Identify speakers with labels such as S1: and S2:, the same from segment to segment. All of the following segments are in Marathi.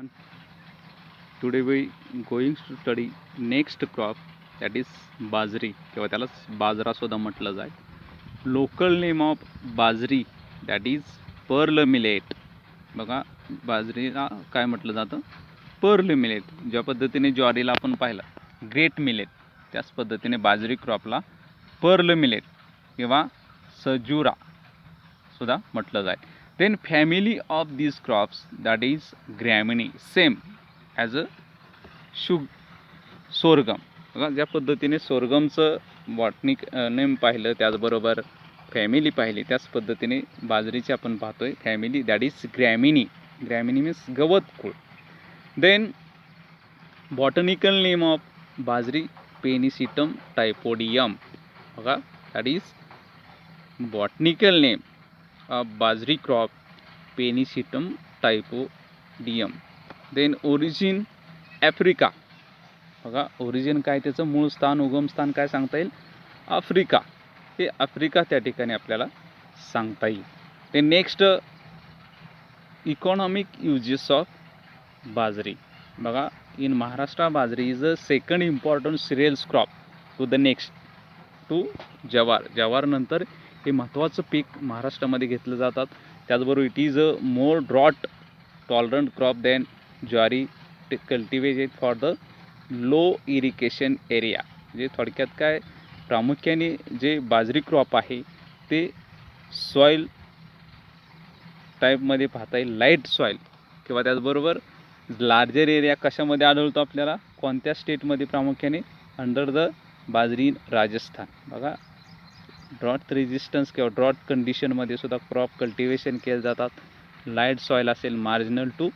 S1: And today we going to study next crop, that is बाजरी किंवा त्याला बाजरा सुद्धा म्हटलं जाईल. लोकल नेम ऑफ बाजरी दॅट इज पर्ल मिलेट. बघा, बाजरीला काय म्हटलं जातं? Pearl millet. ज्या पद्धतीने ज्वारीला आपण पाहिलं ग्रेट मिलेट, त्याच पद्धतीने बाजरी क्रॉपला पर्ल मिलेट किंवा सजुरा सुद्धा म्हटलं जाईल. Then family of these crops, that is Gramineae, same as a sorghum. बघा, ज्या पद्धतीने सोरगमचं बॉटनिक नेम पाहिलं, त्याचबरोबर फॅमिली पाहिली, त्याच पद्धतीने बाजरीची आपण पाहतोय फॅमिली, दॅट इज ग्रॅमिनी. ग्रॅमिनी मीन्स गवत कुळ. देन बॉटनिकल नेम ऑफ बाजरी पेनिसिटम टायपोडियम. बघा, that is botanical name bajri crop Pennisetum typhoideum. Then origin Africa. बघा, ओरिजिन काय, त्याचं मूळ स्थान, उगमस्थान काय सांगता येईल? आफ्रिका. हे आफ्रिका त्या ठिकाणी आपल्याला सांगता येईल. ते नेक्स्ट इकॉनॉमिक युजेस ऑफ बाजरी. बघा, in Maharashtra bajri is a second important cereals crop to the next to jowar. जवार नंतर हे महत्त्वाचं पीक महाराष्ट्रामध्ये घेतलं जातात. त्याचबरोबर it is a more drought tolerant crop than jowari cultivated for the low irrigation area. म्हणजे थोडक्यात काय, प्रामुख्याने जे बाजरी क्रॉप आहे ते सॉईल टाईपमध्ये पाहता येईल, लाईट सॉईल किंवा त्याचबरोबर लार्जर एरिया कशामध्ये आढळतो आपल्याला, कोणत्या स्टेटमध्ये? प्रामुख्याने अंडर द बाजरी इन राजस्थान. बघा, ड्रॉट रेजिस्टन्स किंवा ड्रॉट कंडिशनमध्ये सुद्धा क्रॉप कल्टिवेशन केले जातात. लाईट सॉईल असेल, मार्जिनल टू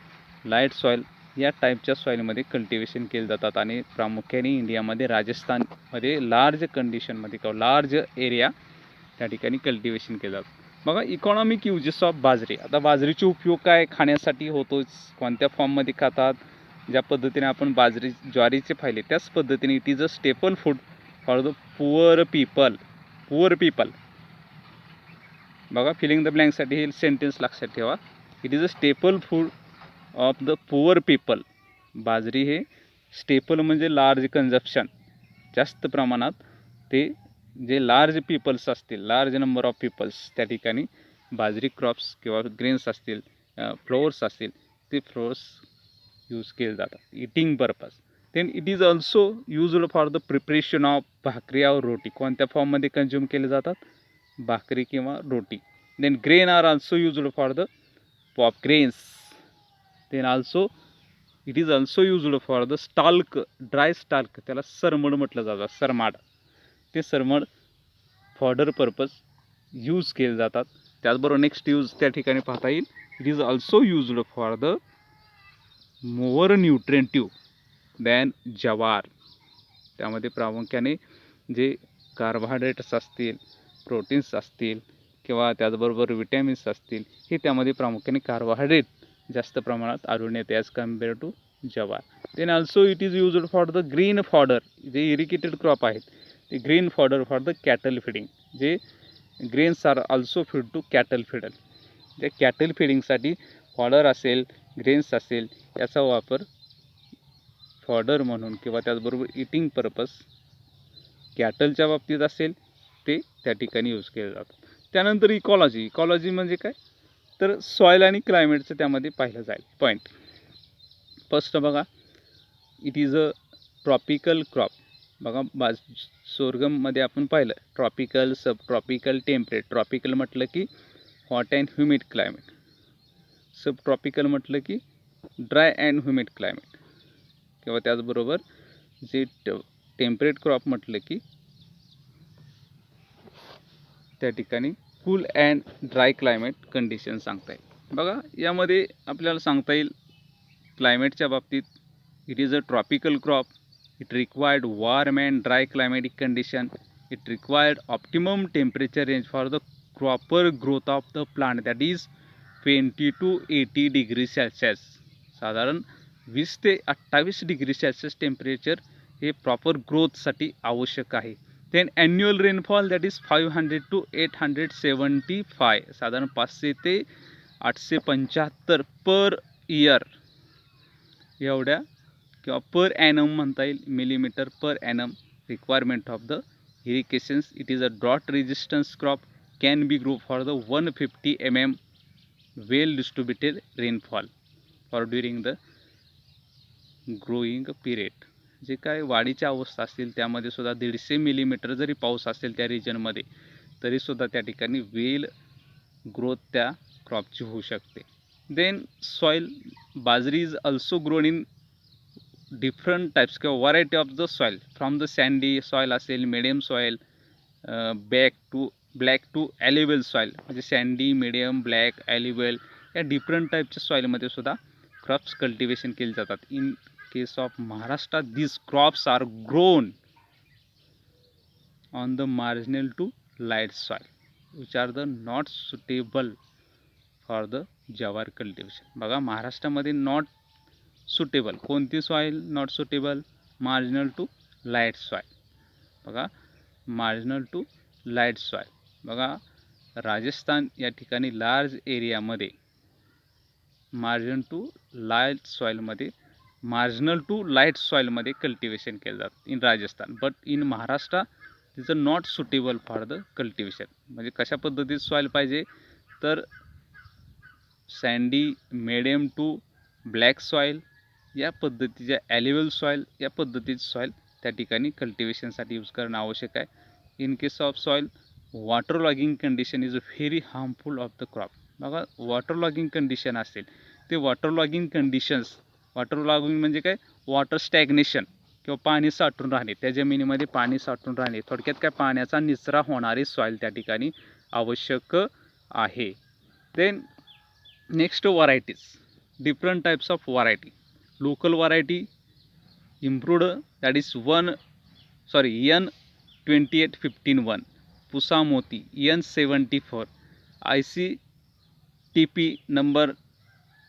S1: लाईट सॉईल या टाईपच्या सॉईलमध्ये कल्टिवेशन केले जातात आणि प्रामुख्याने इंडियामध्ये राजस्थानमध्ये लार्ज कंडिशनमध्ये किंवा लार्ज एरिया त्या ठिकाणी कल्टिवेशन केलं जातं. बघा, इकॉनॉमिक युजेस ऑफ बाजरी. आता बाजरीचे उपयोग काय खाण्यासाठी होतोच, कोणत्या फॉर्ममध्ये खातात? ज्या पद्धतीने आपण बाजरी ज्वारीचे पाहिले त्याच पद्धतीने it is a staple food for the poor people. Poor people. बघा, फिलिंग द ब्लँकसाठी हे सेंटेन्स लक्षात ठेवा. It is a staple food of the poor people. बाजरी हे स्टेपल म्हणजे लार्ज कन्झप्शन, जास्त प्रमाणात ते जे लार्ज पीपल्स असतील, लार्ज नंबर ऑफ पीपल्स त्या ठिकाणी बाजरी क्रॉप्स किंवा ग्रेन्स असतील, फ्लोअर्स असतील, ते फ्लोअर्स यूज केले जातात eating purpose. Then it is also used for the preparation of bhakri और रोटी. कोणत्या फॉर्ममध्ये कन्झ्युम केले जातात? भाकरी किंवा रोटी. Then grain are also used for the pop grains. Then also it is also used for the stalk, dry stalk, त्याला सरमड म्हटलं जातं, सरमाड. ते सरमड फॉडर पर्पज यूज केले जातात. त्याचबरोबर नेक्स्ट यूज त्या ठिकाणी पाहता येईल, it is also used for the more nutritive than jowar. त्यामध्ये प्रामुख्याने जे कार्बोहायड्रेट्स असतील, प्रोटीन्स असतील किंवा त्याचबरोबर विटॅमिन्स असतील, हे त्यामध्ये प्रामुख्याने कार्बोहायड्रेट जास्त प्रमाणात आढळून येते as compare to jowar. Then also it is used for the green fodder. जे इरिगेटेड क्रॉप आहेत ते green fodder for the cattle feeding. जे grains are also feed to cattle feeder. जे कॅटल फिडिंगसाठी फॉडर असेल, ग्रेन्स असेल, याचा वापर फॉडर म्हणून किंवा त्याचबरोबर इटिंग पर्पज कॅटलच्या बाबतीत असेल ते त्या ठिकाणी यूज केलं जातं. त्यानंतर इकॉलॉजी. इकॉलॉजी म्हणजे काय, तर सॉईल आणि क्लायमेटचं त्यामध्ये पाहिलं जाईल पॉईंट. फर्स्ट बघा, it is a tropical crop. बघा, सोरगममध्ये आपण पाहिलं ट्रॉपिकल, सब ट्रॉपिकल, टेम्परेट. ट्रॉपिकल म्हटलं की hot and humid climate, sub tropical म्हटलं की ड्राय अँड ह्युमिड क्लायमेट, किंवा त्याचबरोबर जे टेम्परेट क्रॉप म्हटलं की त्या ठिकाणी cool and dry climate condition सांगता येईल. बघा, यामध्ये आपल्याला सांगता येईल क्लायमेटच्या बाबतीत, it is a tropical crop. It required warm and dry climatic condition. It required optimum temperature range for the proper growth of the plant, that is 20 to 80 degree Celsius. साधारण 20 ते 28 डिग्री सेल्सिअस टेम्परेचर हे प्रॉपर ग्रोथसाठी आवश्यक आहे. Then annual rainfall that is 500 to 875. साधारण 500 ते 875 पर इयर. एवढ्या किंवा पर ॲनम म्हणता येईल, millimetre per annum requirement of the irrigations. It is a drought resistance crop, can be grow for the 150 mm well distributed rainfall for during the growing period. जे काय वाढीच्या अवस्था असतील त्यामध्ये सुद्धा 150 मिलीमीटर जरी पाऊस असेल त्या रिजनमध्ये तरीसुद्धा त्या ठिकाणी वेल ग्रोथ त्या क्रॉपची होऊ शकते. Then soil, bajri is also grown in different types किंवा variety of the soil, from the sandy soil असेल, medium soil, black to alluvial soil, म्हणजे सँडी, मिडियम, ब्लॅक, ॲल्युवेल या डिफरंट टाईपच्या सॉईलमध्ये सुद्धा क्रॉप्स कल्टिवेशन केले जातात. In case of Maharashtra, these crops are grown on the marginal to light soil which are the not suitable for the jowar cultivation. बघा महाराष्ट्रामध्ये नॉट सुटेबल कोणती soil not suitable? Marginal to light soil. बघा मार्जिनल टू लाईट सॉईल. बघा राजस्थान या ठिकाणी लार्ज एरियामध्ये मार्जिनल टू लाईट सॉईलमध्ये, मार्जिनल टू लाईट सॉईलमध्ये कल्टिवेशन केलं जातं in Rajasthan. But in Maharashtra is not suitable for the cultivation. म्हणजे कशा पद्धतीत सॉईल पाहिजे तर sandy, medium to black soil या पद्धतीच्या, ॲल्युवेल सॉईल या पद्धतीचं सॉईल त्या ठिकाणी कल्टिवेशनसाठी यूज करणं आवश्यक आहे. In case of soil, water logging condition is very harmful of the crop. बघा वॉटर लॉगिंग कंडिशन असेल ते water logging conditions, water logging म्हणजे काय? वॉटर स्टॅग्नेशन किंवा पाणी साठून राहणे, त्या जमिनीमध्ये पाणी साठून राहणे, थोडक्यात काय पाण्याचा निचरा होणारी सॉईल त्या ठिकाणी आवश्यक आहे. Then next varieties, different types of variety. Local variety improved, that is N2815-1, Pusa Moti N74, ICTP number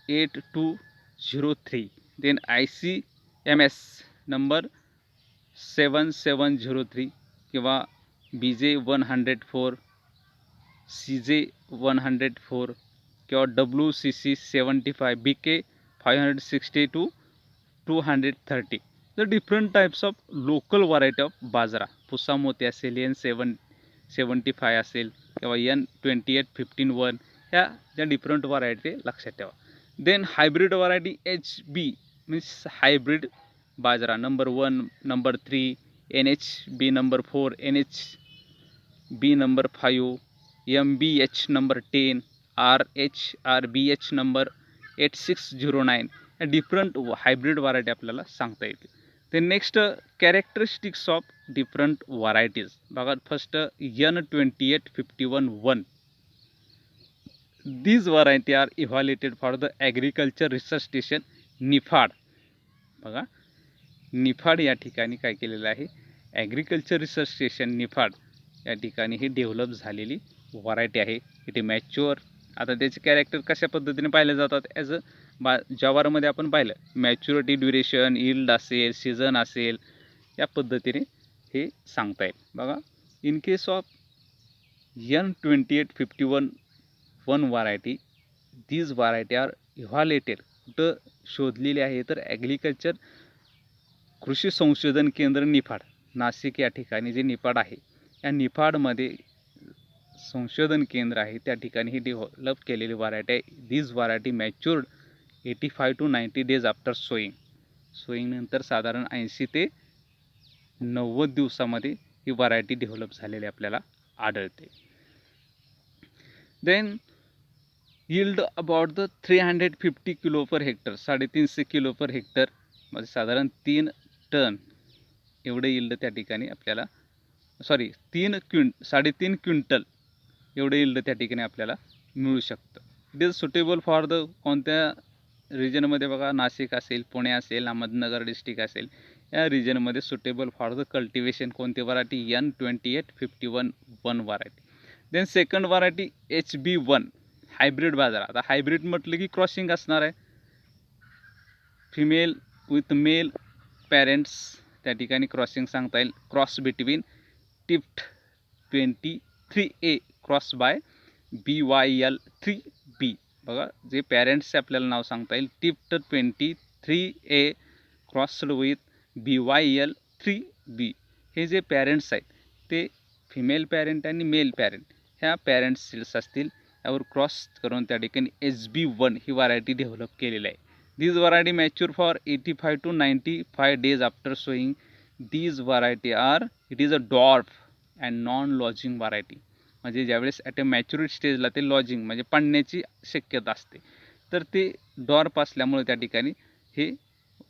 S1: 8203, then ICMS number 7703 किंवा BJ104, CJ104 किंवा WCC 75, BK 560-230. The different types of local variety of bajra. Pusa Moti असेल, N75 असेल किंवा N2815-1, ह्या ज्या डिफरंट व्हरायटी लक्षात ठेवा. Then hybrid variety HB means hybrid bajra number 1, number 3, NHB number 4, NHB number 5, MBH number 10, RBH number 8609. या डिफरंट हायब्रिड व्हरायटी आपल्याला सांगता येतील. ते next characteristics of different varieties. बघा first N2851-1. These variety are evaluated for the Agriculture Research Station Niphad. बघा निफाड या ठिकाणी काय केलेलं आहे? ॲग्रिकल्चर रिसर्च स्टेशन निफाड या ठिकाणी ही डेव्हलप झालेली व्हरायटी आहे. It mature. आता त्याचे कॅरेक्टर कशा पद्धतीने पाहिले जातात? ॲज अ जवारमध्ये आपण पाहिलं मॅच्युरिटी, ड्युरेशन, यील्ड असेल, सीझन असेल, या पद्धतीने हे सांगता येईल. बघा in case of N2851-1 variety, these variety are evaluated. कुठं शोधलेली आहे तर ॲग्रिकल्चर कृषी संशोधन केंद्र निफाड, नाशिक या ठिकाणी जे निफाड आहे या निफाडमध्ये संशोधन केंद्र आहे त्या ठिकाणी ही डेव्हलप केलेली व्हरायटी आहे. These variety matured 85 to 90 days after sowing. Sowing नंतर साधारण 80 ते 90 दिवसामध्ये ही व्हरायटी डेव्हलप झालेली आपल्याला आढळते. Then yield about the 350 kilo per hectare, 350 kilo per hectare म्हणजे साधारण 3 टन एवढे यील्ड त्या ठिकाणी आपल्याला, 3.5 क्विंटल एवढे यील्ड त्या ठिकाणी आपल्याला मिळू शकतं. It is suitable for the कोणत्या रिजनमध्ये? बघा नाशिक असेल, पुणे असेल, अहमदनगर डिस्ट्रिक्ट असेल, या रिजनमध्ये सुटेबल फॉर द कल्टिवेशन कोणती variety? N2851-1 variety. Then second variety HB1 hybrid bajra. आता हायब्रिड म्हटलं की क्रॉसिंग असणार आहे, फिमेल विथ मेल पॅरेंट्स त्या ठिकाणी क्रॉसिंग सांगता येईल. Cross between Tift 23A cross by BYL3B. बघा जे पॅरेंट्सचे आपल्याला नाव सांगता येईल टिफ्ट 23 3A क्रॉस्ड विथ BYL3B. हे जे पॅरेंट्स आहेत ते फिमेल पॅरेंट आणि मेल पॅरेंट ह्या पॅरेंट सीड्स असतील, यावर क्रॉस करून त्या ठिकाणी SB1 ही व्हरायटी डेव्हलप केलेली आहे. This variety mature for 85 to 95 days after sowing. These variety are it is a dwarf and non lodging variety. म्हणजे ज्यावेळेस ॲट अ मॅच्युरिटी स्टेजला ते लॉजिंग म्हणजे पडण्याची शक्यता असते, तर ते डॉर्फ असल्यामुळे त्या ठिकाणी हे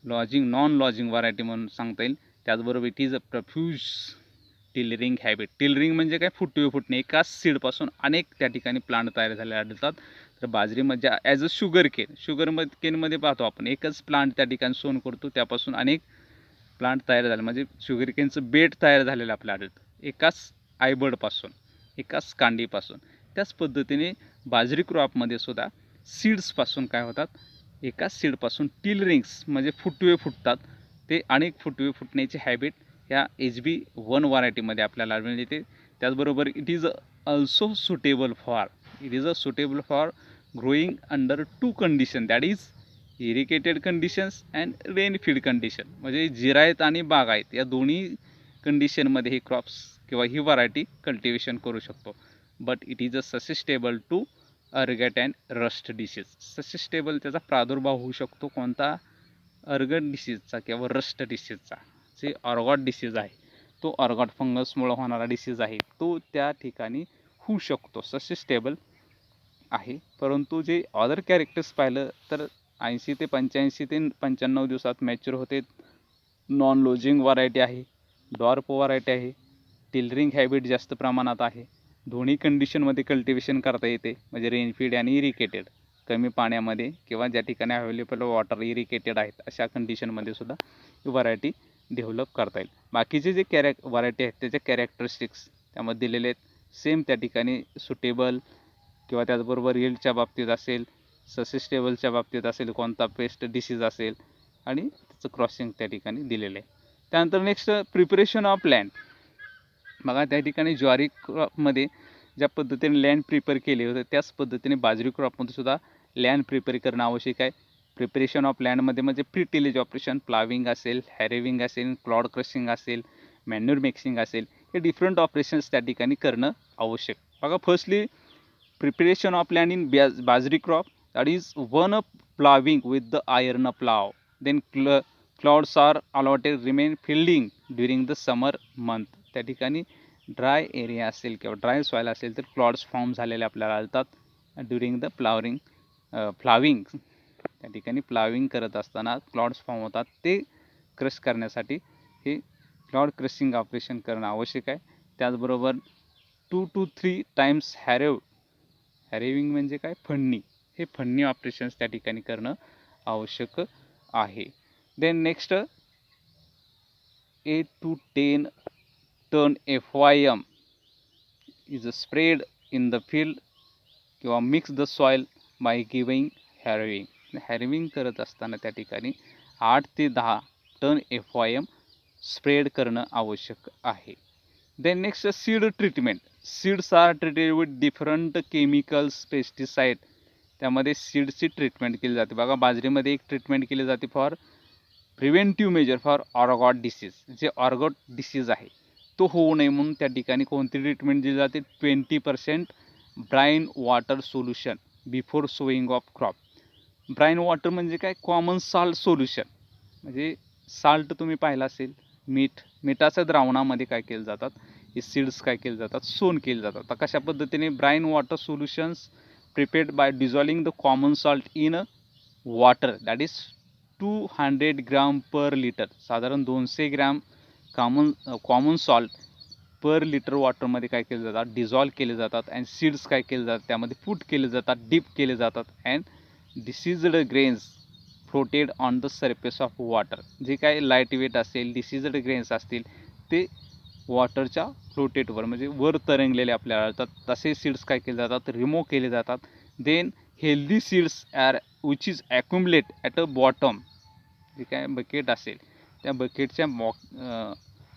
S1: लॉजिंग नॉन लॉजिंग व्हरायटी म्हणून सांगता येईल. त्याचबरोबर it is a profuse tillering habit. Tillering म्हणजे काय, फुटवे फुटणे. एकाच सीडपासून अनेक त्या ठिकाणी प्लांट तयार झाले आढळतात. तर बाजरीमध्ये ॲज अ शुगर केनमध्ये पाहतो आपण एकच प्लांट त्या ठिकाणी सोन करतो, त्यापासून अनेक प्लांट तयार झाले, म्हणजे शुगर केनचं बेड तयार झालेलं आपल्याला आढळतं एकाच आयबडपासून, एकाच कांडीपासून. त्याच पद्धतीने बाजरी क्रॉपमध्ये सुद्धा सीड्सपासून काय होतात, एकाच सीडपासून टिलरिंग्स म्हणजे फुटवे फुटतात. ते अनेक फुटवे फुटण्याची हॅबिट ह्या HB1 व्हरायटीमध्ये आपल्याला मिळते. त्याचबरोबर it is also suitable for growing under 2 condition, that is irrigated conditions and rainfed condition. म्हणजे जिरायत आणि बागायत या दोन्ही कंडिशनमध्ये हे क्रॉप्स किंवा ही व्हरायटी कल्टिवेशन करू शकतो. But it is a susceptible to ergot and rust disease. Susceptible त्याचा प्रादुर्भाव होऊ शकतो कोणता, अर्गट डिसीजचा किंवा रस्ट डिसीजचा. जे ऑर्गॉट डिसीज आहे तो ऑर्गॉट फंगसमुळे होणारा डिसीज आहे तो त्या ठिकाणी होऊ शकतो, ससेस्टेबल आहे. परंतु जे अदर कॅरेक्टर्स पाहिलं तर 80 ते 85 ते 95 दिवसात मॅच्युअर होते. नॉन लोजिंग व्हरायटी आहे, डॉर्फ व्हरायटी आहे, टिलरिंग हॅबिट जास्त प्रमाणात आहे, दोन्ही कंडिशनमध्ये कल्टिवेशन करता येते, म्हणजे रेनफीड आणि इरिगेटेड, कमी पाण्यामध्ये किंवा ज्या ठिकाणी अवेलेबल वॉटर इरिगेटेड आहेत अशा कंडिशनमध्ये सुद्धा ही व्हरायटी डेव्हलप करता येईल. बाकीचे जे व्हरायटी आहेत त्याचे कॅरेक्टरिस्टिक्स त्यामध्ये दिलेले आहेत. सेम त्या ठिकाणी सुटेबल किंवा त्याचबरोबर यील्डच्या बाबतीत असेल, ससेस्टेबलच्या बाबतीत असेल, कोणता पेस्ट डिसीज असेल आणि त्याचं क्रॉसिंग त्या ठिकाणी दिलेलं आहे. त्यानंतर नेक्स्ट प्रिपरेशन ऑफ लँड. बघा त्या ठिकाणी ज्वारी क्रॉपमध्ये ज्या पद्धतीने लँड प्रिपेअर केले होते त्याच पद्धतीने बाजरी क्रॉपमध्ये सुद्धा लँड प्रिपेअर करणं आवश्यक आहे. प्रिपरेशन ऑफ लँडमध्ये म्हणजे प्री टिलेज ऑपरेशन, प्लाविंग असेल, हॅरेविंग असेल, क्लॉड क्रशिंग असेल, मॅन्युअर मिक्सिंग असेल, हे डिफरंट ऑपरेशन्स त्या ठिकाणी करणं आवश्यक. बघा firstly preparation of land in bajri crop, that is one ploughing with the iron plough. Then clods are allotted remain fielding during the summer month. त्या ठिकाणी ड्राय एरिया असेल किंवा ड्राय सॉईल असेल तर क्लॉड्स फॉर्म झालेले आपल्याला आढळतात ड्युरिंग द फ्लाविंग. त्या ठिकाणी प्लाविंग करत असताना क्लॉड्स फॉर्म होतात, ते क्रश करण्यासाठी हे क्लॉड क्रशिंग ऑपरेशन करणं आवश्यक आहे. त्याचबरोबर 2 to 3 टाइम्स हॅरेविंग म्हणजे काय, फडणी. हे फडणी ऑपरेशन्स त्या ठिकाणी करणं आवश्यक आहे. Then next 8 to 10 ton FYM is spread in the field किंवा mix the soil by giving harrowing. Harrowing करत असताना त्या ठिकाणी 8 ते 10 टन FYM स्प्रेड करणं आवश्यक आहे. Then next seed treatment. Seeds are treated with different chemicals, pesticide. त्यामध्ये सीड्सची ट्रीटमेंट केली जाते. बघा बाजरीमध्ये एक ट्रीटमेंट केली जाते for preventive measure for ergot disease. जे ऑर्गॉट डिसीज आहे तो होऊ नये म्हणून त्या ठिकाणी कोणती ट्रीटमेंट दिली जाते, 20% brine water solution before sowing of crop. Brine water म्हणजे काय, कॉमन साल्ट सोल्युशन. म्हणजे साल्ट तुम्ही पाहिलं असेल, मिठाच्या द्रावणामध्ये काय केलं जातात, हे सीड्स काय केले जातात, सोन केले जातात. आता कशा पद्धतीने brine water solutions prepared by dissolving the common salt in water, that is 200 gram per litre. साधारण 200 gram common salt per litre वॉटरमध्ये काय केले जातात, डिझॉल्व केले जातात. अँड सीड्स काय केले जातात, त्यामध्ये पुट केले जातात, डीप केले जातात. And deceased grains floated on the surface of water. जे काय लाईट वेट असेल, डिसीज्ड ग्रेन्स असतील ते वॉटरच्या फ्लोटेडवर म्हणजे वर तरंगलेले आपल्याला आढळतात. तसे सीड्स काय केले जातात, रिमूव्ह केले जातात. Then healthy seeds are which is accumulate at a bottom. जे काय बकेट असेल त्या बकेटच्या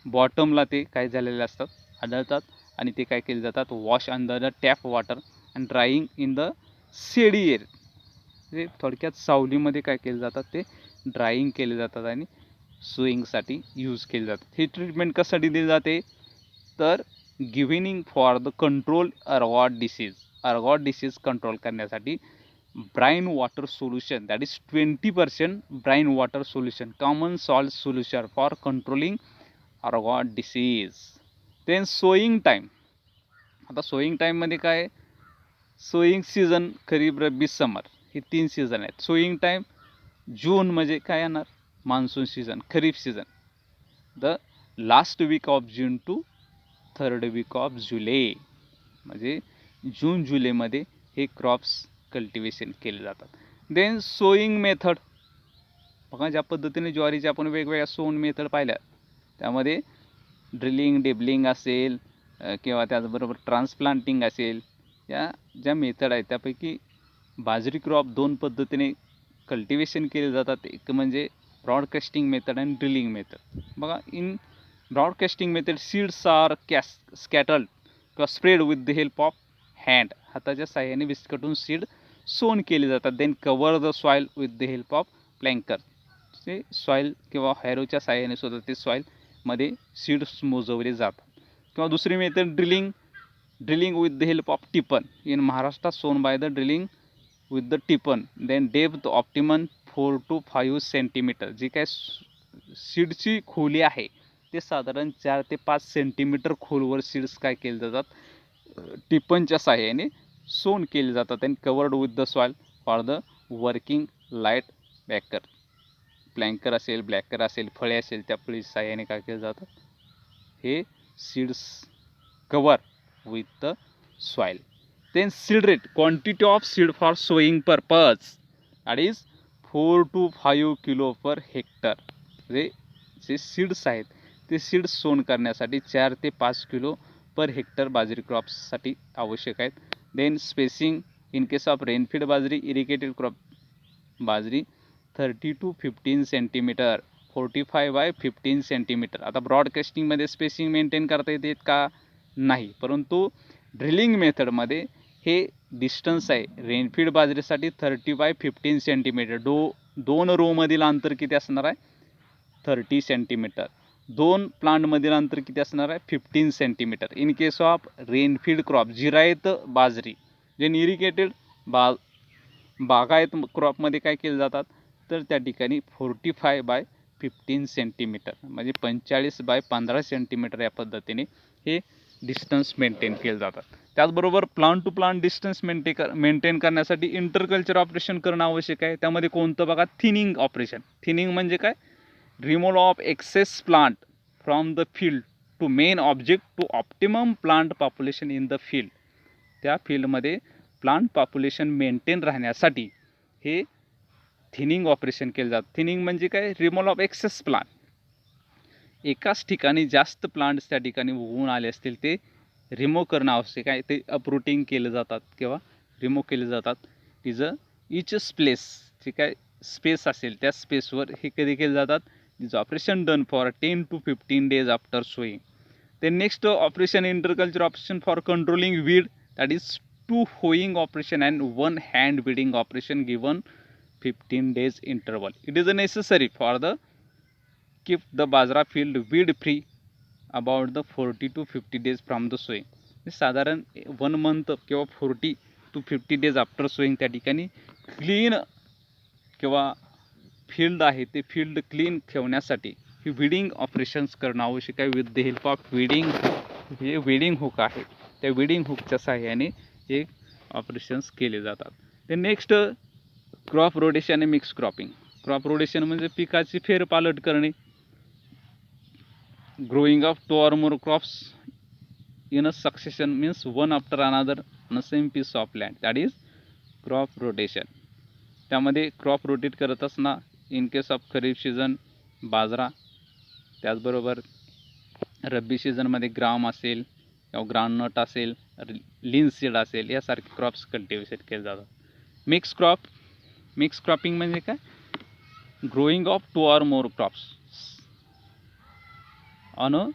S1: बॉटमला ते काय झालेले असतात, आढळतात. आणि ते काय केले जातात, wash under the tap water and drawing in the शेडी एअर. म्हणजे थोडक्यात सावलीमध्ये काय केले जातात, ते ड्राईंग केले जातात आणि सोईंगसाठी यूज केले जातात. ही ट्रीटमेंट कशासाठी दिली जाते तर giving for the control ergot disease control करण्यासाठी brine water solution, that is 20% brine water solution, common salt solution for controlling ergot disease. Then sowing time. आता सोईंग टाईममध्ये काय, सोईंग सीझन खरीप, रब्बी, समर हे 3 सीझन आहेत. सोईंग टाईम जून म्हणजे काय येणार, monsoon season, kharif season, the last week of June to 3rd week of July, म्हणजे जून जुलैमध्ये हे क्रॉप्स कल्टिवेशन केले जातात. देन सोईंग मेथड, बघा ज्या पद्धतीने ज्वारीचे आपण वेगवेगळ्या सोन मेथड पाहिल्या, त्यामध्ये ड्रिलिंग, डेबलिंग असेल किंवा त्याचबरोबर ट्रान्सप्लांटिंग असेल, या ज्या मेथड आहेत त्यापैकी बाजरी क्रॉप 2 पद्धतीने कल्टिवेशन केले जातात. एक म्हणजे ब्रॉडकास्टिंग मेथड आणि ड्रिलिंग मेथड. बघा, in broadcasting method seeds are scattered किंवा spread with the help of hand, हाताच्या साह्याने विस्कटून सीड सोन केले जातात. Then cover the soil with the help of planker, ते सॉईल किंवा हॅरोच्या साह्याने सुद्धा ते सॉईलमध्ये सीड्स मोजवले जातात. किंवा दुसरी method drilling with the help of tiphan. In Maharashtra sown by the drilling with the tiphan. Then depth optimum 4 to 5 centimetre. जी काय सीडची खोली आहे ते साधारण 4 ते 5 सेंटीमीटर खोलवर सीड्स काय केले जातात, टिपनच्या साह्याने सोन केले जातात. आणि covered with the soil for the working light backer, planker असेल, ब्लॅकर असेल, फळे असेल, त्या फळीच्या साह्याने काय केलं जातात, हे seeds cover with the soil. Then seed rate, quantity of seed for sowing purpose, that is 4 to 5 kilo per hectare. म्हणजे जे सीड्स आहेत ते सीड्स सोन करण्यासाठी 4 ते 5 किलो पर हेक्टर बाजरी क्रॉप्ससाठी आवश्यक आहेत. Then spacing, in case of rainfed bajri, irrigated crop बाजरी 30 to 15 सेंटीमीटर, 45 by 15 सेंटीमीटर. आता ब्रॉडकास्टिंगमध्ये स्पेसिंग मेंटेन करता येते का, नाही, परंतु ड्रिलिंग मेथडमध्ये हे डिस्टन्स आहे. रेनफीड बाजरीसाठी 30 by 15 सेंटीमीटर, 2 रोमधील अंतर किती असणार आहे, 30 सेंटीमीटर. 2 प्लांटमधील अंतर किती असणार आहे, 15 centimetre. In case of rainfed crop, जिरायत बाजरी, जे इरिगेटेड बागायत क्रॉपमध्ये काय केले जातात, तर त्या ठिकाणी 45 by 15 सेंटीमीटर, म्हणजे 45 by 15 सेंटीमीटर या पद्धतीने हे डिस्टन्स मेंटेन केले जातात. त्याचबरोबर plant to plant distance maintain करण्यासाठी इंटरकल्चर ऑपरेशन करणं आवश्यक आहे. त्यामध्ये कोणतं बघा, थिनिंग ऑपरेशन. थिनिंग म्हणजे काय, removal of excess plant from the field to main object to optimum plant population in the field. त्या फील्डमध्ये प्लांट पॉप्युलेशन मेंटेन राहण्यासाठी हे थिनिंग ऑपरेशन केलं जातं. थिनिंग म्हणजे काय, रिमूव्हल ऑफ एक्सेस प्लांट. एकाच ठिकाणी जास्त प्लांट्स त्या ठिकाणी उगवून आले असतील ते रिमूव्ह करणं आवश्यक आहे. ते अपरूटिंग केलं जातात किंवा रिमूव्ह केले जातात. तिचं इच स्पेस, जे काय स्पेस असेल त्या स्पेसवर हे कधी केले जातात, तिचं operation done for 10 to 15 days after sowing. ते next operation, interculture operation for controlling weed, that is 2 hoeing operation and 1 hand weeding operation given 15 days interval. It is necessary for the keep the bajra field weed free about the 40 to 50 days from the sowing. साधारण 1 month किंवा 40 to 50 days आफ्टर सोईंग त्या ठिकाणी क्लीन किंवा फील्ड आहे ते फील्ड क्लीन ठेवण्यासाठी ही विडिंग ऑपरेशन्स करणं आवश्यक आहे. With the help of weeding, हे विडिंग हुक आहे, त्या विडिंग हुकच्या साहाय्याने हे ऑपरेशन्स केले जातात. ते नेक्स्ट क्रॉप रोटेशन आणि मिक्स क्रॉपिंग. क्रॉप रोटेशन म्हणजे पिकाची फेरपालट करणे. Growing of 2 or more crops in a succession means one after another on a same piece of land, that is crop rotation. त्यामध्ये क्रॉप रोटेट करत असताना in case of kharif season bajra, त्याचबरोबर रब्बी सीझनमध्ये ग्राम असेल किंवा ग्राउंडनट असेल, लिनसीड असेल, यासारखे क्रॉप्स कल्टिवेशन केले जातात. मिक्स क्रॉपिंग म्हणजे काय, growing of 2 or more crops on a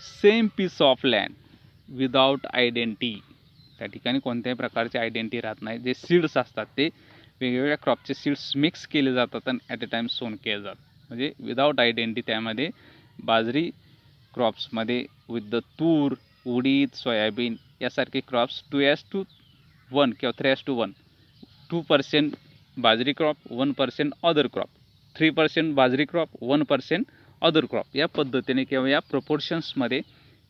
S1: same piece of land without identity. त्या ठिकाणी कोणत्याही प्रकारचे आयडेंटिटी राहत नाही. जे सीड्स असतात ते वेगवेगळ्या क्रॉपचे सीड्स मिक्स केले जातात आणि ॲट अ टाईम सोन केले जातात. म्हणजे विदाऊट आयडेंटिटी त्यामध्ये बाजरी क्रॉप्समध्ये विथ द तूर, उडीद, सोयाबीन यासारखे क्रॉप्स 2:1 किंवा 3:1, 2% बाजरी क्रॉप, 1% अदर क्रॉप, 3% बाजरी क्रॉप, 1% अदर क्रॉप, या पद्धतीने किंवा या प्रपोर्शन्समध्ये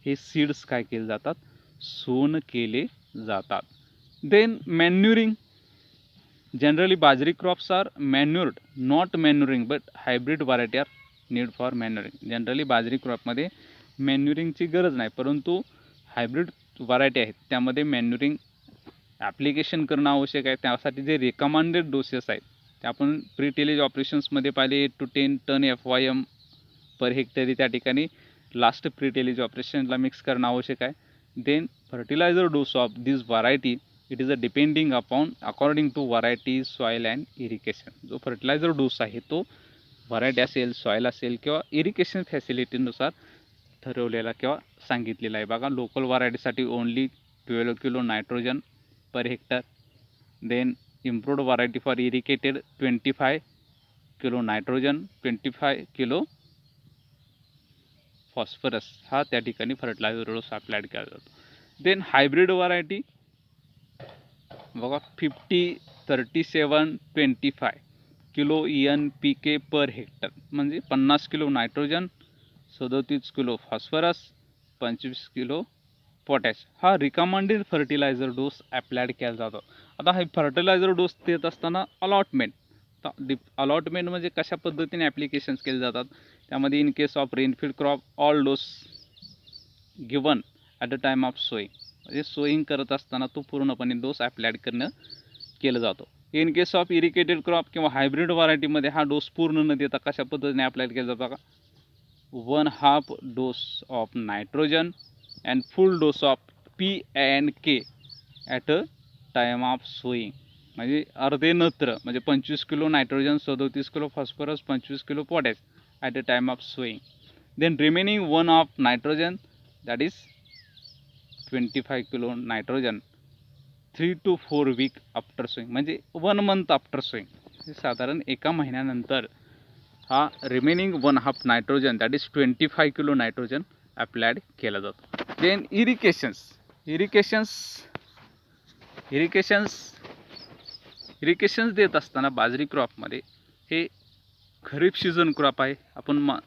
S1: हे सीड्स काय केले जातात, सोन केले जातात. Then manuring. Generally bajri crops are manured, not manuring but hybrid variety are need for manuring. Generally बाजरी क्रॉपमध्ये मॅन्युरिंगची गरज नाही, परंतु हायब्रिड व्हरायटी आहेत त्यामध्ये मॅन्युरिंग ॲप्लिकेशन करणं आवश्यक आहे. त्यासाठी जे रिकमेंडेड डोसेस आहेत ते आपण प्री टिलेज ऑपरेशन्समध्ये पाहिले 8 to 10 टन FYM पर हेक्टरी त्या ठिकाणी लास्ट प्री टिलेज ऑपरेशनला मिक्स करणं आवश्यक आहे. Then fertiliser dose of this variety it is a depending upon according to variety, soil and irrigation. जो फर्टिलायझर डोस आहे तो व्हरायटी असेल, सॉईल असेल किंवा इरिगेशन फॅसिलिटीनुसार ठरवलेला किंवा सांगितलेला आहे. बघा, लोकल व्हरायटीसाठी only 12 kilo nitrogen per hectare. Then improved variety for irrigated 25 kilo nitrogen, 25 kilo phosphorus हा त्या ठिकाणी फर्टिलायझर डोस अप्लाइड केला जातो. देन हायब्रिड व्हरायटी बघा 50, 37, 25 किलो NPK पर हेक्टर, म्हणजे 50 kilo nitrogen, 37 kilo phosphorus, 25 kilo potash हा रिकमेंडेड फर्टिलायझर डोस अप्लाइड केला जातो. आता हे फर्टिलायझर डोस देत असताना अलॉटमेंट म्हणजे कशा पद्धतीने ॲप्लिकेशन्स केले जातात, त्यामध्ये in case of rainfed crop all dose given at the time of sowing, म्हणजे सोईंग करत असताना तो पूर्णपणे डोस अप्लाइड केलं जातो. In case of irrigated crop किंवा हायब्रिड व्हरायटीमध्ये हा डोस पूर्ण न देता कशा पद्धतीने अप्लाइड केला जातो का, 1/2 dose of nitrogen and full dose of P&K at a time of sowing, म्हणजे अर्धे नत्र म्हणजे 25 kilo nitrogen, 37 kilo phosphorus, 25 kilo potash at a time of sowing. Then remaining 1 of nitrogen that is 25 kilo nitrogen 3 to 4 week after sowing, म्हणजे 1 month आफ्टर सोईंग, साधारण एका महिन्यानंतर हा remaining 1/2 nitrogen that is 25 kilo nitrogen applied केला जातो. देन इरिगेशन्स देत असताना बाजरी क्रॉपमध्ये हे खरीप सीझन क्रॉप आहे. आपण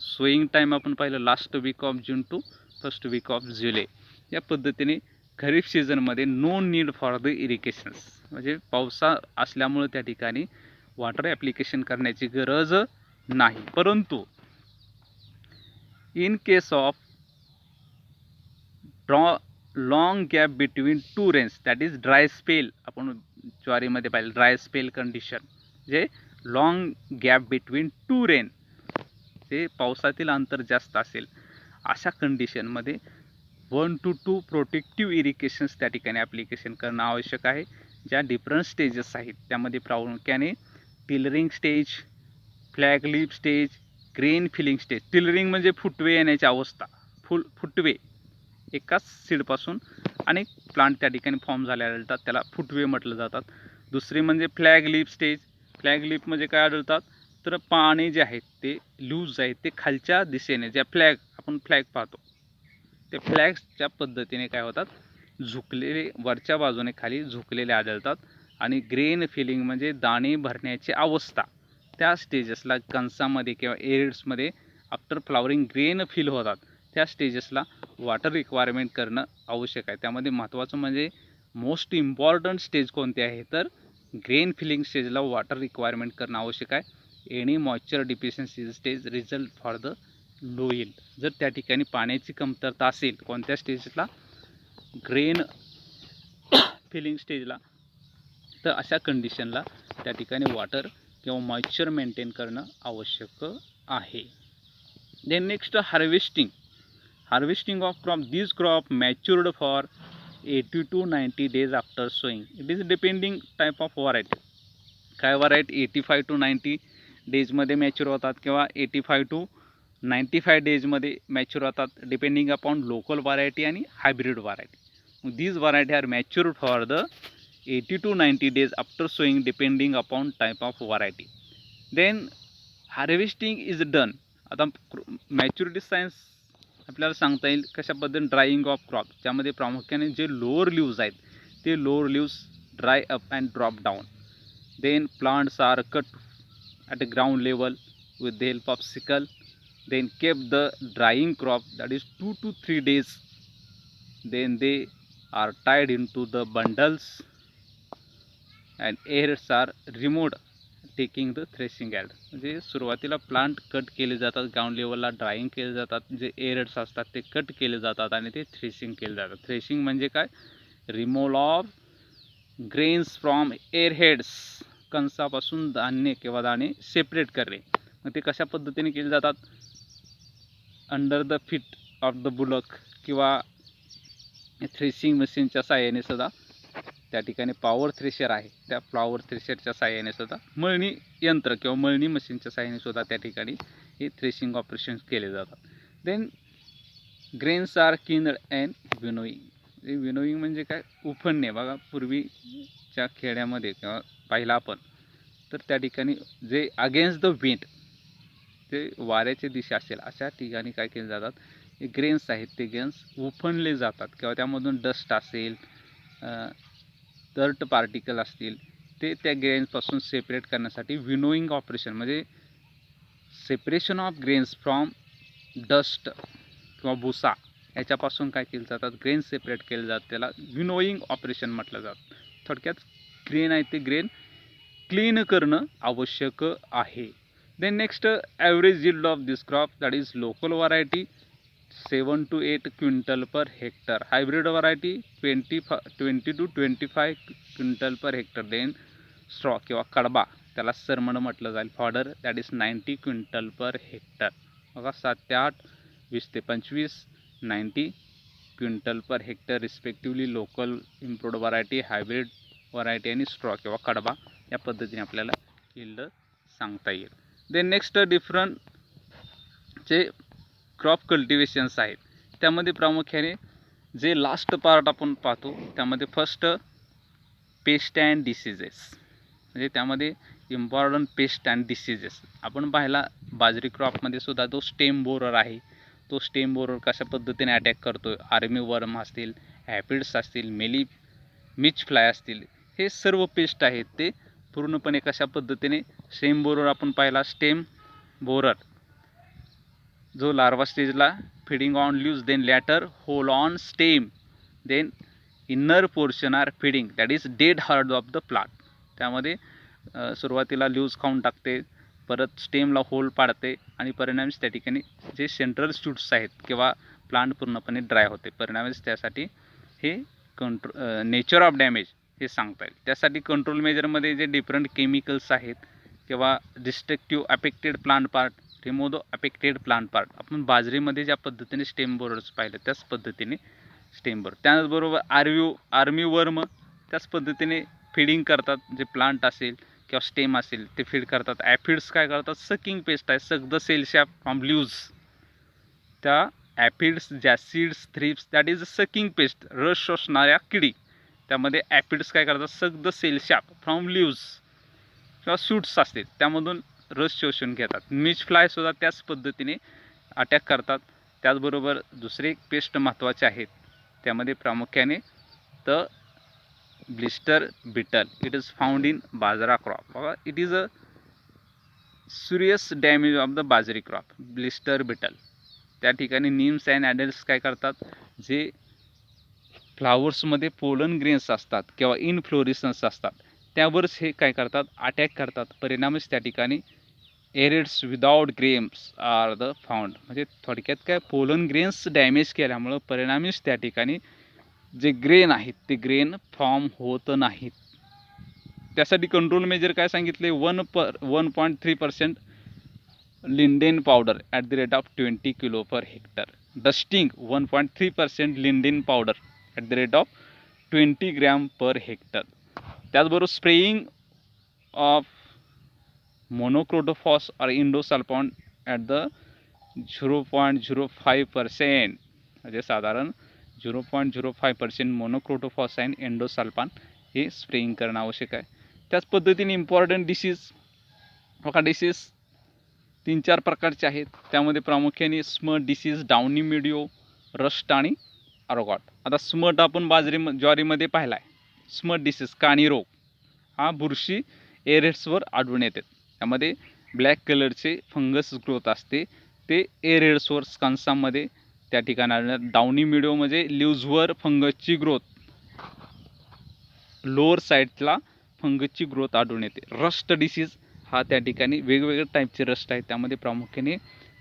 S1: सोईंग टाईम आपण पाहिलं last week of June to first week of July. या पद्धतीने खरीप सीझनमध्ये no need for the irrigations, म्हणजे पावसा असल्यामुळे त्या ठिकाणी वॉटर ॲप्लिकेशन करण्याची गरज नाही. परंतु in case of long gap between 2 rains that is dry spell, आपण ज्वारीमध्ये पाहिलं ड्राय स्पेल कंडिशन, जे लॉंग गॅप बिटवीन 2 रेन, ते पावसातील अंतर जास्त असेल अशा कंडिशनमध्ये 1 to 2 प्रोटेक्टिव्ह इरिगेशन्स त्या ठिकाणी ॲप्लिकेशन करणं आवश्यक आहे. ज्या डिफरंट स्टेजेस आहेत त्यामध्ये प्रामुख्याने tillering stage, flag leaf stage, grain filling stage. Tillering म्हणजे फुटवे येण्याची अवस्था, फुटवे एकाच सीडपासून अनेक प्लांट त्या ठिकाणी फॉर्म झाले आढळतात, त्याला फुटवे म्हटलं जातात. दुसरी म्हणजे flag leaf stage. Flag leaf म्हणजे काय आढळतात तर पाने जे आहेत ते लूज आहेत, ते खालच्या दिशेने, ज्या आपण फ्लॅग पाहतो ते फ्लॅग्सच्या पद्धतीने काय होतात, झुकलेले वरच्या बाजूने खाली झुकलेले आढळतात. आणि ग्रेन फिलिंग म्हणजे दाणे भरण्याची अवस्था, त्या स्टेजेसला कणसामध्ये किंवा एरिड्समध्ये आफ्टर फ्लावरिंग ग्रेन फिल होतात, त्या स्टेजेसला वॉटर रिक्वायरमेंट करणं आवश्यक आहे. त्यामध्ये महत्त्वाचं म्हणजे मोस्ट इम्पॉर्टंट स्टेज कोणते आहे तर ग्रेन फिलिंग स्टेजला वॉटर रिक्वायरमेंट करणं आवश्यक आहे. Any moisture deficiency stage result for the low yield. जर त्या ठिकाणी पाण्याची कमतरता असेल कोणत्या स्टेजला, ग्रेन फिलिंग स्टेजला, तर अशा कंडिशनला त्या ठिकाणी वॉटर किंवा मॉइश्चर मेंटेन करणं आवश्यक आहे. Then next harvesting of crop. This crop matured for 80 to 90 days after sowing. It is depending type of variety. काय व्हरायटी 85 to 90 डेजमध्ये मॅच्युर होतात किंवा 85 to 95 डेजमध्ये मॅच्युर होतात, डिपेंडिंग अपॉन लोकल व्हरायटी आणि hybrid variety. These variety are matured for the 80 to 90 days after sowing depending upon type of variety. Then harvesting is done. आता मॅच्युरिटी सायन्स आपल्याला सांगता येईल कशा पद्धतीने ड्रायिंग ऑफ क्रॉप, ज्यामध्ये प्रामुख्याने जे लोअर लिव्ज आहेत ते lower leaves dry up and drop down. Then plants are cut at a ground level with the help of sickle, then kept the drying crop, that is 2 to 3 days, then they are tied into the bundles and ears are removed taking the threshing yard. म्हणजे सुरुवातीला प्लांट कट केले जातात, ग्राउंड लेवलला ड्रायिंग केले जातात, जे एअर्स असतात ते कट केले जातात आणि ते थ्रेशिंग केले जातात. थ्रेशिंग म्हणजे काय? रिमूव्हल ऑफ ग्रेन्स फ्रॉम एअरहेड्स, कणसापासून धान्य किंवा दाणे सेपरेट करणे. मग ते कशा पद्धतीने केले जातात? Under the feet of the bullock किंवा थ्रेशिंग मशीनच्या साहाय्याने सुद्धा त्या ठिकाणी पॉवर थ्रेशर आहे, त्या पॉवर थ्रेशरच्या साहाय्याने सुद्धा मळणी यंत्र किंवा मळणी मशीनच्या साहाय्याने सुद्धा त्या ठिकाणी हे थ्रेशिंग ऑपरेशन्स केले जातात. Then grains are cleaned and winnowing. Winnowing म्हणजे काय? उफणणे. बघा पूर्वीच्या खेड्यामध्ये किंवा पाहिला आपण तर त्या ठिकाणी जे अगेन्स्ट द विंड, जे वाऱ्याची दिशा असेल अशा ठिकाणी काय केले जातात, हे ग्रेन्स आहेत ते ग्रेन्स उफणले जातात किंवा त्यामधून डस्ट असेल, डर्ट पार्टिकल असतील ते त्या ग्रेन्सपासून सेपरेट करण्यासाठी विनोईंग ऑपरेशन, म्हणजे separation of grains from dust किंवा भुसा याच्यापासून काय केलं जातात, ग्रेन्स सेपरेट केले जातात, त्याला विनोईंग ऑपरेशन म्हटलं जातं. थोडक्यात ग्रेन आहे ते ग्रेन क्लीन करणं आवश्यक आहे. Then next average yield of this crop, that is local variety 7 to 8 quintal per hectare, hybrid variety 20 to 25 quintal per hectare. Then straw किंवा कडबा, त्याला सरमण म्हटलं जाईल, fodder, that is 90 quintal per hectare. बघा 7 ते 8, 20 ते 25, 90 quintal per hectare respectively local improved variety, hybrid variety आणि स्ट्रॉ किंवा कडबा या पद्धतीने आपल्याला यील्ड सांगता येईल. देन नेक्स्ट डिफरंट जे क्रॉप कल्टिवेशन्स आहेत त्यामध्ये प्रामुख्याने जे लास्ट पार्ट आपण पाहतो त्यामध्ये फर्स्ट पेस्ट अँड डिसीजेस, म्हणजे त्यामध्ये इम्पॉर्टंट पेस्ट अँड डिसीजेस आपण पाहिला. बाजरी क्रॉपमध्ये सुद्धा तो स्टेम बोरर आहे, तो स्टेम बोरर कशा पद्धतीने अटॅक करतो, आर्मी वर्म असतील, ॲपिड्स असतील, मिच फ्लाय असतील, हे सर्व पेस्ट आहेत ते पूर्णपणे कशा पद्धतीने स्टेम बोरर आपण पाहिला. स्टेम बोरर जो लार्वा स्टेजला feeding on leaves, then later hole on stem, then inner portion are feeding, that is dead heart of the plant. त्यामध्ये सुरुवातीला लीव्स खाऊन टाकते, परत स्टेमला होल पाडते आणि परिणामी त्या ठिकाणी जे सेंट्रल शूट्स आहेत किंवा प्लांट पूर्णपणे ड्राय होते. परिणामी त्यासाठी हे नेचर ऑफ डॅमेज हे सांगता येईल. त्यासाठी कंट्रोल मेजरमध्ये जे डिफरंट केमिकल्स आहेत किंवा destructive affected plant part, remove the affected plant part, आपण बाजरीमध्ये ज्या पद्धतीने स्टेम बोरर्स पाहिलं त्याच पद्धतीने स्टेम बोरर. त्याचबरोबर आर्मी वर्म त्याच पद्धतीने फीडिंग करतात, जे प्लांट असेल किंवा स्टेम असेल ते फीड करतात. ॲफिड्स काय करतात, सकिंग पेस्ट आहे, suck the cell sap from leaves. त्या aphids, jassids, thrips, that is sucking pest, रस शोषणाऱ्या किडी. त्यामध्ये ॲफिड्स काय करतात, suck the cell sap from leaves किंवा शूट्स असतील त्यामधून रस शोषून घेतात. मिच फ्लाय सुद्धा त्याच पद्धतीने अटॅक करतात. त्याचबरोबर दुसरे एक पेस्ट महत्त्वाचे आहेत त्यामध्ये प्रामुख्याने the blister beetle, it is found in bajra crop. बघा, it is a serious damage of the bajri crop, blister beetle. त्या ठिकाणी नीम्स अँड ॲडल्ट्स काय करतात, जे फ्लावर्समध्ये पोलन ग्रेन्स असतात किंवा इनफ्लोरिसन्स असतात त्यावरच हे काय करतात, अटॅक करतात. परिणामच त्या ठिकाणी earheads without grains are the found, म्हणजे थोडक्यात काय, पोलन ग्रेन्स डॅमेज केल्यामुळं परिणामीच त्या ठिकाणी जे ग्रेन आहेत ते ग्रेन फॉर्म होत नाहीत. त्यासाठी कंट्रोल मेजर काय सांगितले, 1.3% lindane powder at the rate of 20 kilo per hectare. Dusting 1.3% lindane powder at the rate of 20 gram per hectare. त्याचबरोबर स्प्रेइंग ऑफ मोनोक्रोटोफॉस और इंडोसल्फॉन ॲट द 0.05%, म्हणजे साधारण 0.05% मोनोक्रोटोफॉस अँड एंडोसल्फान हे स्प्रेइंग करणं आवश्यक आहे. त्याच पद्धतीने इम्पॉर्टंट डिसीज बघा, डिसीज 3-4 प्रकारचे आहेत. त्यामध्ये प्रामुख्याने smut disease, downy mildew, rust आणि अर्गॉट. आता स्मट आपण ज्वारीमध्ये पाहिला आहे. स्मट डिसीज काणी रोग हा बुरशी एरेड्सवर आढळून येतात. त्यामध्ये ब्लॅक कलरचे फंगस ग्रोथ असते, ते एरेड्सवर कंसामध्ये त्या ठिकाणी आढळतात. डाउनी मिल्ड्यू म्हणजे लिव्जवर फंगसची ग्रोथ, लोअर साईडला फंगसची ग्रोथ आढळून येते. रस्ट डिसीज हा त्या ठिकाणी वेगवेगळ्या टाईपचे रस्ट आहेत. त्यामध्ये प्रामुख्याने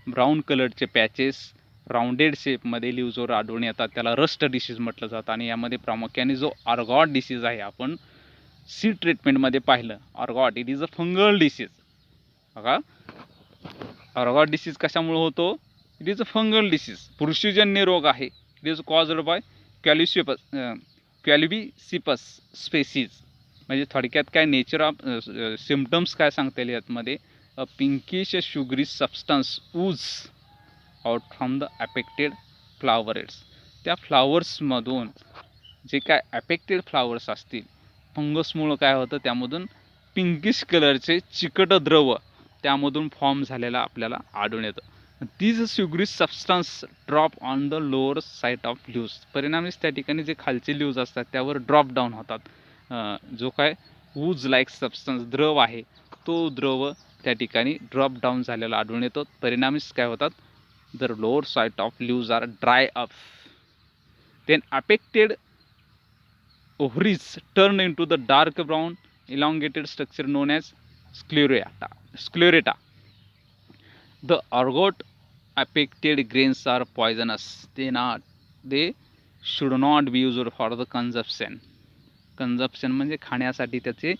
S1: ब्राऊन कलरचे पॅचेस राऊंडेड शेपमध्ये लिव्जवर आढळून येतात, त्याला रस्ट डिसीज म्हटलं जातं. आणि यामध्ये प्रामुख्याने जो अर्गॉट डिसीज आहे, आपण सीड ट्रीटमेंटमध्ये पाहिलं ergot, it is a fungal disease. बघा, अर्गॉट डिसीज कशामुळे होतो? It is a fungal disease, बुरशीजन्य रोग आहे. It is caused by Claviceps species. म्हणजे थोडक्यात काय नेचर ऑफ सिम्पटम्स काय सांगता येईल यामध्ये? A pinkish sugary substance ooze out from the affected flowerets. त्या फ्लावर्समधून जे काय अफेक्टेड फ्लावर्स असतील, फंगसमुळं काय होतं, त्यामधून पिंकिश कलरचे चिकट द्रव त्यामधून फॉर्म झालेला आपल्याला आढळून येतं. This sugary substance drop on the lower side of leaves. परिणामीच त्या ठिकाणी जे खालचे लिव्ज असतात त्यावर ड्रॉप डाऊन होतात. जो काय वूज लाईक सबस्टन्स द्रव आहे, तो द्रव त्या ठिकाणी ड्रॉप डाऊन झालेला आढळून येतो. परिणामीच काय होतात, the lower side of leaves are dry up. Then affected ovaries turn into the dark brown elongated structure known as sclerata. The ergot affected grains are poisonous. They should not be used for the consumption. म्हणजे खाण्यासाठी त्याचे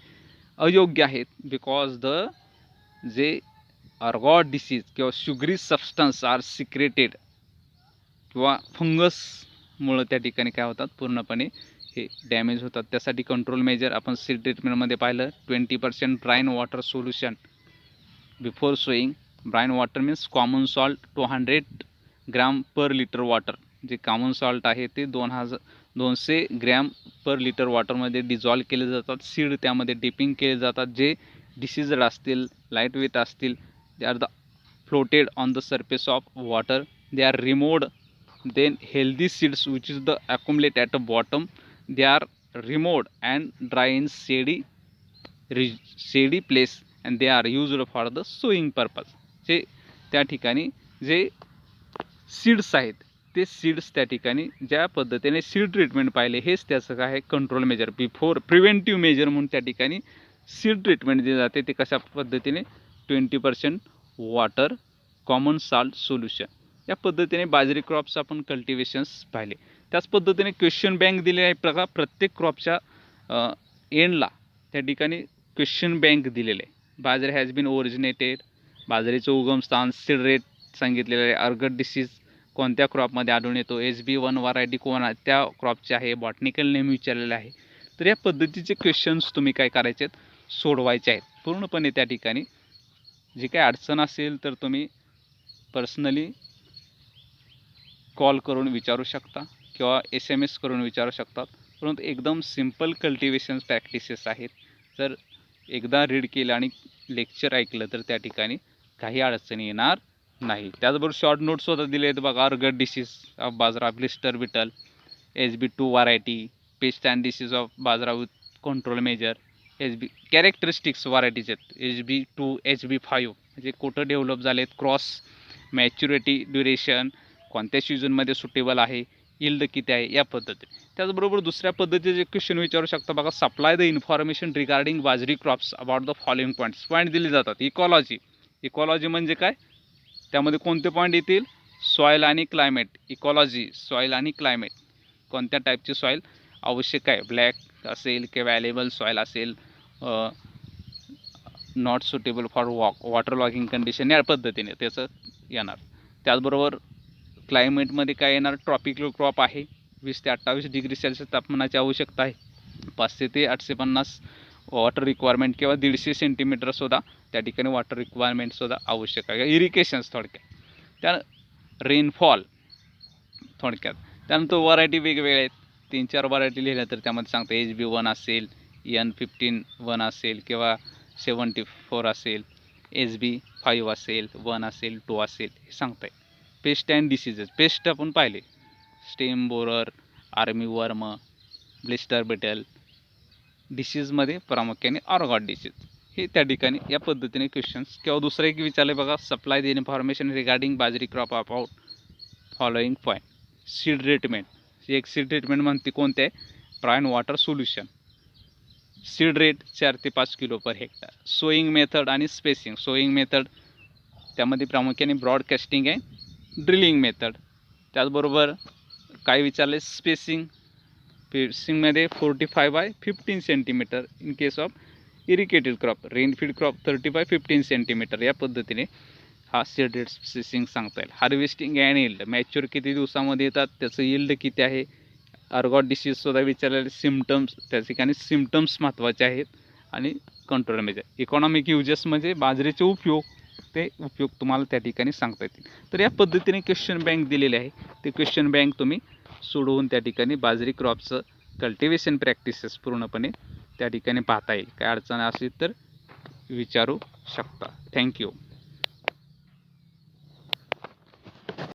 S1: अयोग्य आहेत. बिकॉज द जे अर्गॉट डिसीज किंवा शुगरी सबस्टन्स आर सिक्रेटेड किंवा फंगसमुळं त्या ठिकाणी काय होतात, पूर्णपणे हे डॅमेज होतात. त्यासाठी कंट्रोल मेजर आपण सीड ट्रीटमेंटमध्ये पाहिलं. 20% brine water solution before sowing. Brine water means common salt 200 gram per litre water. जे कॉमन सॉल्ट आहे ते 200 ग्रॅम पर लिटर वॉटरमध्ये डिझॉल्व केले जातात. सीड त्यामध्ये डिपिंग केले जातात. जे डिसीजड असतील, लाईट वेट असतील, they are the floated on the surface of water. They are removed. Then healthy seeds which is the accumulate at the bottom, they are removed and dry in shady place and they are used for the sowing purpose. जे त्या ठिकाणी जे सीड्स आहेत, ते सीड्स त्या ठिकाणी ज्या पद्धतीने सीड ट्रीटमेंट पाहिले, हेच त्याचं काय आहे, control measure before preventive measure म्हणून त्या ठिकाणी सीड ट्रीटमेंट दिली जाते. ते कशा पद्धतीने 20% वॉटर कॉमन सॉल्ट सोल्युशन. या पद्धतीने बाजरी क्रॉप्स आपण कल्टिवेशन्स पाहिले. त्याच पद्धतीने क्वेश्चन बँक दिले आहे. प्रत्येक क्रॉपच्या एंडला त्या ठिकाणी क्वेश्चन बँक दिलेले आहे. बाजरी हॅज बीन ओरिजिनेटेड, बाजरीचं उगमस्थान, सीड रेट सांगितलेलं आहे, अर्गट डिसीज कोणत्या क्रॉपमध्ये आढळून येतो, HB1 व्हरायटी कोण त्या क्रॉपचे आहे, बॉटनिकल नेम विचारलेलं आहे. तर या पद्धतीचे क्वेश्चन्स तुम्ही काय करायचे आहेत, सोडवायचे आहेत पूर्णपणे. त्या ठिकाणी जी काही अडचण असेल तर तुम्ही पर्सनली कॉल करून विचारू शकता किंवा SMS करून विचारू शकतात. परंतु एकदम सिम्पल कल्टिवेशन प्रॅक्टिसेस आहेत. जर एकदा रीड केलं आणि लेक्चर ऐकलं तर त्या ठिकाणी काही अडचणी येणार नाही. त्याचबरोबर शॉर्ट नोट्ससुद्धा दिले आहेत बघा. Ergot disease of bajra, blister beetle, HB2 variety, pest and disease of bajra with control measure, characteristics varieties आहेत, HB2, HB5 म्हणजे कुठं डेव्हलप झालेत, क्रॉस मॅच्युरिटी ड्युरेशन कोणत्या सीझनमध्ये सुटेबल आहे, यील्ड किती आहे, या पद्धतीने. त्याचबरोबर दुसऱ्या पद्धतीचे क्वेश्चन विचारू शकता बघा. सप्लाय द इन्फॉर्मेशन रिगार्डिंग बाजरी crops about the following points. Point दिले जातात. इकॉलॉजी म्हणजे काय, त्यामध्ये कोणते पॉईंट येतील, सॉईल आणि क्लायमेट. इकॉलॉजी, सॉईल आणि क्लायमेट, कोणत्या टाईपची सॉईल आवश्यक आहे, ब्लॅक असेल किंवा व्हॅलेबल सॉईल असेल, not suitable for water logging condition, या पद्धतीने त्याचं येणार. त्याचबरोबर क्लायमेटमध्ये काय येणार, ट्रॉपिकल क्रॉप आहे, 20 ते 28 डिग्री सेल्सिअस तापमानाची आवश्यकता आहे, 500 ते 850 वॉटर रिक्वायरमेंट किंवा 150 सेंटीमीटरसुद्धा त्या ठिकाणी वॉटर रिक्वायरमेंटसुद्धा आवश्यक आहे. इरिगेशन्स थोडक्यात. त्या रेनफॉल थोडक्यात. त्यानंतर व्हरायटी वेगवेगळ्या आहेत, 3-4 व्हरायटी लिहिल्या तर त्यामध्ये सांगता HB1 असेल, N15 1 असेल किंवा 74 असेल, SB5 असेल, 1 असेल, 2 असेल, हे सांगता येईल. पेस्ट अँड डिसीजेस, पेस्ट आपण पाहिले, स्टेम बोरर, आर्मी वर्म, ब्लिस्टर बेटल. डिसीजमध्ये प्रामुख्याने ऑर्गॉट डिसीज, हे त्या ठिकाणी या पद्धतीने क्वेश्चन्स. किंवा दुसरं एक विचारले बघा, supply the information regarding bajri crop about following point. Seed treatment, एक सीड ट्रीटमेंट म्हणते कोणते आहे, dry and water solution. Seed rate 4 ते 5 kilo per hectare. Sowing method आणि स्पेसिंग. सोईंग मेथड त्यामध्ये प्रामुख्याने ब्रॉडकास्टिंग आहे, ड्रिलिंग मेथड. त्याचबरोबर काय विचारले, स्पेसिंगमध्ये 45/15 centimetre in case of irrigated crop, rainfed crop 30/15 centimetre. या पद्धतीने हा सीड रेट स्पेसिंग सांगता येईल. हार्वेस्टिंग अँड यील्ड, मॅच्युअर किती दिवसामध्ये येतात, त्याचं यील्ड किती आहे. ऑर्गॉट डिसीज सुद्धा विचारलेले. सिम्पटम्स, त्या ठिकाणी सिम्पटम्स महत्त्वाचे आहेत आणि कंट्रोल मेजर. इकॉनॉमिक युजेस म्हणजे बाजरीचे उपयोग, ते उपयोग तुम्हाला त्या ठिकाणी सांगता येतील. तर या पद्धतीने क्वेश्चन बँक दिलेले आहे. ते क्वेश्चन बँक तुम्ही सोडवून त्या ठिकाणी बाजरी क्रॉपचं कल्टिवेशन प्रॅक्टिसेस पूर्णपणे त्या ठिकाणी पाहता येईल. काय अडचण असेल तर विचारू शकता. थँक्यू.